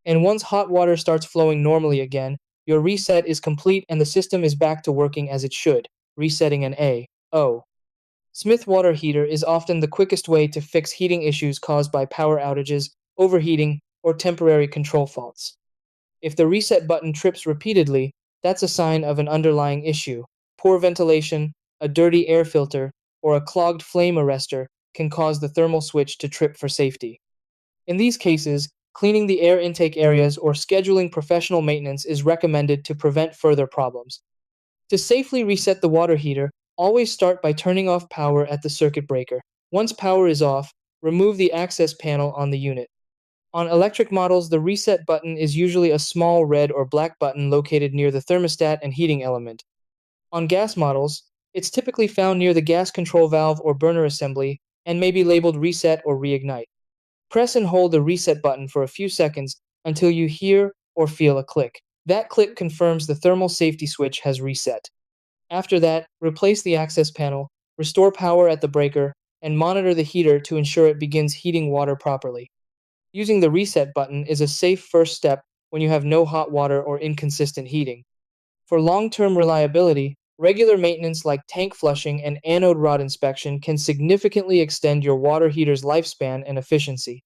And once hot water starts flowing normally again, your reset is complete and the system is back to working as it should, resetting an A.O. Smith water heater is often the quickest way to fix heating issues caused by power outages, overheating, or temporary control faults. If the reset button trips repeatedly, that's a sign of an underlying issue. Poor ventilation, a dirty air filter, or a clogged flame arrestor can cause the thermal switch to trip for safety. In these cases, cleaning the air intake areas or scheduling professional maintenance is recommended to prevent further problems. To safely reset the water heater, always start by turning off power at the circuit breaker. Once power is off, remove the access panel on the unit. On electric models, the reset button is usually a small red or black button located near the thermostat and heating element. On gas models, it's typically found near the gas control valve or burner assembly and may be labeled reset or reignite. Press and hold the reset button for a few seconds until you hear or feel a click. That click confirms the thermal safety switch has reset. After that, replace the access panel, restore power at the breaker, and monitor the heater to ensure it begins heating water properly. Using the reset button is a safe first step when you have no hot water or inconsistent heating. For long-term reliability, regular maintenance like tank flushing and anode rod inspection can significantly extend your water heater's lifespan and efficiency.